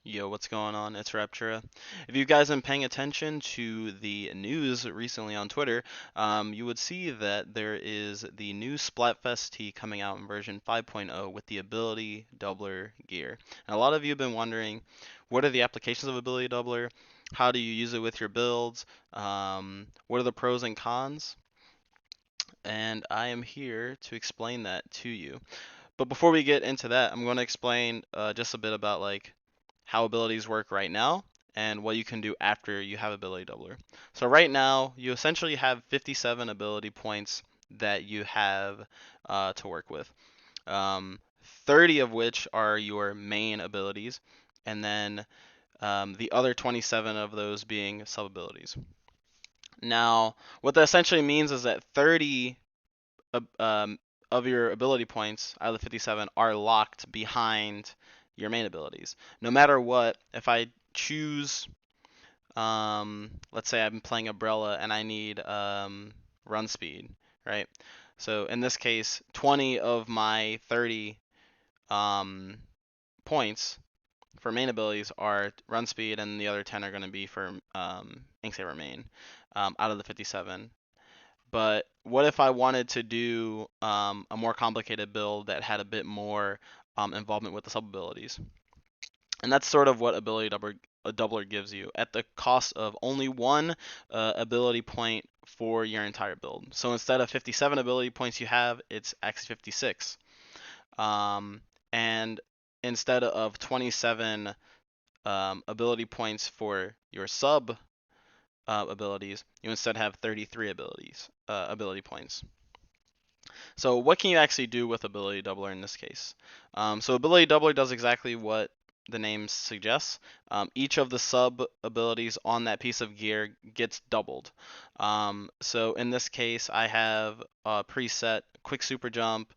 Yo, what's going on? It's Raptura. If you guys been paying attention to the news recently on Twitter, you would see that there is the new Splatfest tee coming out in version 5.0 with the ability doubler gear. And a lot of you have been wondering, what are the applications of ability doubler? How do you use it with your builds? What are the pros and cons? And I am here to explain that to you. But before we get into that, I'm going to explain just a bit about like how abilities work right now and what you can do after you have ability doubler. So right now, you essentially have 57 ability points that you have to work with. 30 of which are your main abilities, and then the other 27 of those being sub abilities. Now, what that essentially means is that 30 of your ability points out of the 57 are locked behind your main abilities. No matter what, if I choose, let's say I'm playing Umbrella and I need run speed, right? So in this case, 20 of my 30 um, points for main abilities are run speed, and the other 10 are going to be for Inksaber main out of the 57. But what if I wanted to do a more complicated build that had a bit more involvement with the sub abilities? And that's sort of what ability doubler gives you at the cost of only one ability point for your entire build. So instead of 57 ability points you have, it's actually 56. And instead of 27 ability points for your sub abilities, you instead have 33 ability points. So what can you actually do with ability doubler in this case? So ability doubler does exactly what the name suggests. Each of the sub abilities on that piece of gear gets doubled. So in this case, I have a preset quick super jump,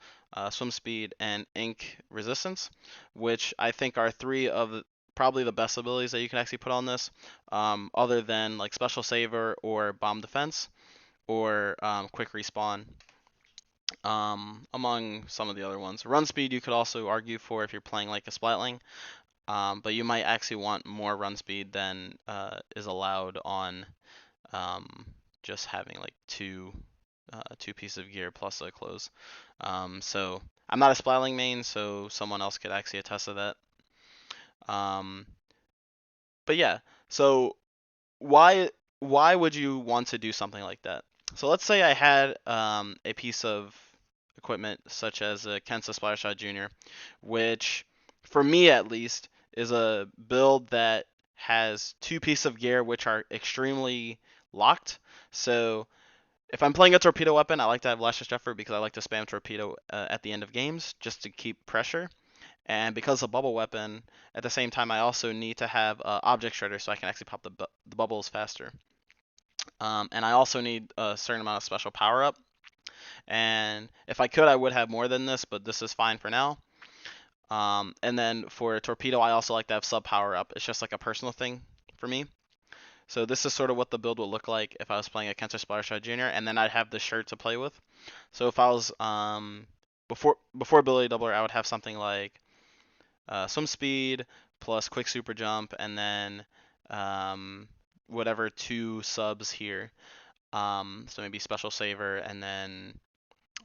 swim speed, and ink resistance, which I think are three of probably the best abilities that you can actually put on this, other than like special saver or bomb defense or quick respawn, among some of the other ones. Run speed you could also argue for if you're playing like a Splatling, but you might actually want more run speed than is allowed on um, just having like two pieces of gear plus a close. So I'm not a Splatling main, so someone else could actually attest to that. Um, but yeah, so why would you want to do something like that? So let's say I had a piece of equipment such as a Kensa Splattershot Jr., which for me at least is a build that has two pieces of gear which are extremely locked. So if I'm playing a torpedo weapon, I like to have Lashless Jeffer because I like to spam torpedo at the end of games just to keep pressure. And because of bubble weapon, at the same time I also need to have object shredder so I can actually pop the bubbles faster. And I also need a certain amount of special power up. And if I could, I would have more than this, but this is fine for now. And then for a torpedo, I also like to have sub power up. It's just like a personal thing for me. So this is sort of what the build would look like if I was playing a Kenta Splattershot Jr. And then I'd have the shirt to play with. So if I was before ability doubler, I would have something like swim speed plus quick super jump, and then whatever two subs here. So maybe special saver, and then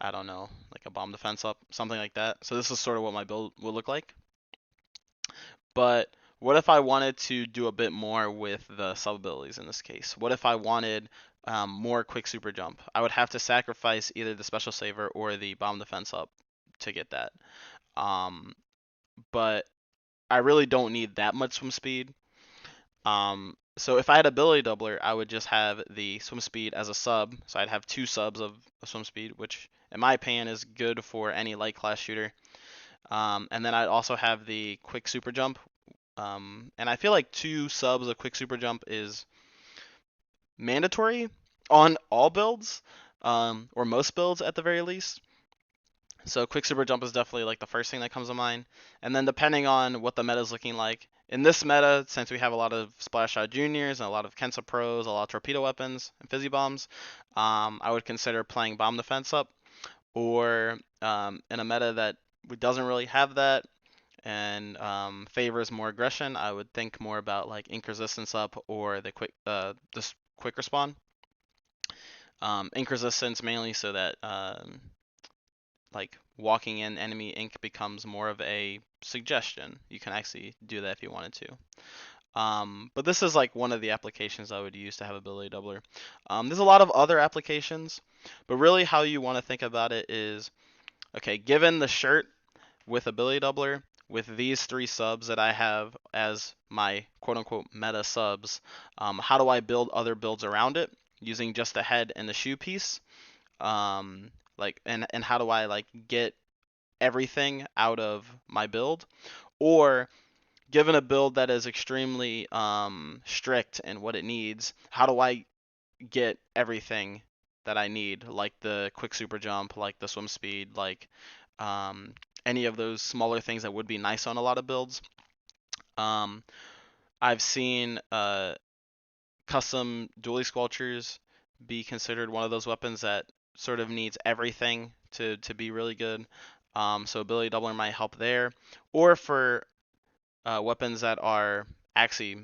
I don't know, like a bomb defense up, something like that. So this is sort of what my build will look like. But what if I wanted to do a bit more with the sub abilities in this case? What if I wanted more quick super jump? I would have to sacrifice either the special saver or the bomb defense up to get that. Um, but I really don't need that much swim speed. So if I had ability doubler, I would just have the swim speed as a sub. So I'd have two subs of swim speed, which in my opinion is good for any light class shooter. And then I'd also have the quick super jump. And I feel like two subs of quick super jump is mandatory on all builds, or most builds at the very least. So quick super jump is definitely like the first thing that comes to mind. And then depending on what the meta is looking like, in this meta, since we have a lot of Splash Shot Juniors and a lot of Kensa Pros, a lot of torpedo weapons and fizzy bombs, I would consider playing bomb defense up. Or in a meta that doesn't really have that, and favors more aggression, I would think more about like ink resistance up or the quick respawn. Ink resistance mainly so that like walking in enemy ink becomes more of a suggestion. You can actually do that if you wanted to. But this is like one of the applications I would use to have ability doubler. There's a lot of other applications, but really how you want to think about it is, okay, given the shirt with ability doubler, with these 3 subs that I have as my quote unquote meta subs, how do I build other builds around it using just the head and the shoe piece? Like and how do I like get everything out of my build? Or given a build that is extremely strict in what it needs, how do I get everything that I need, like the quick super jump, like the swim speed, like um, any of those smaller things that would be nice on a lot of builds. Um, I've seen custom dually squelchers be considered one of those weapons that sort of needs everything to be really good. So ability doubler might help there. Or for weapons that are actually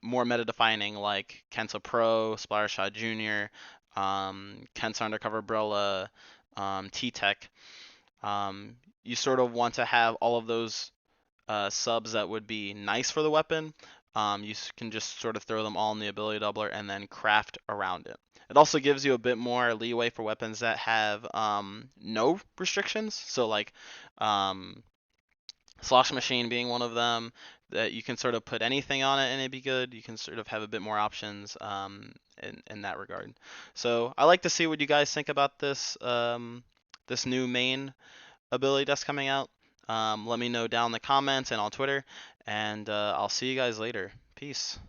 more meta defining, like Kenta Pro, Splattershot Jr., Kenta Undercover Umbrella, T-Tech. You sort of want to have all of those subs that would be nice for the weapon. You can just sort of throw them all in the ability doubler and then craft around it. It also gives you a bit more leeway for weapons that have no restrictions. So like Slosh Machine being one of them, that you can sort of put anything on it and it'd be good. You can sort of have a bit more options in that regard. So I like to see what you guys think about this new main ability that's coming out. Let me know down in the comments and on Twitter, and I'll see you guys later. Peace.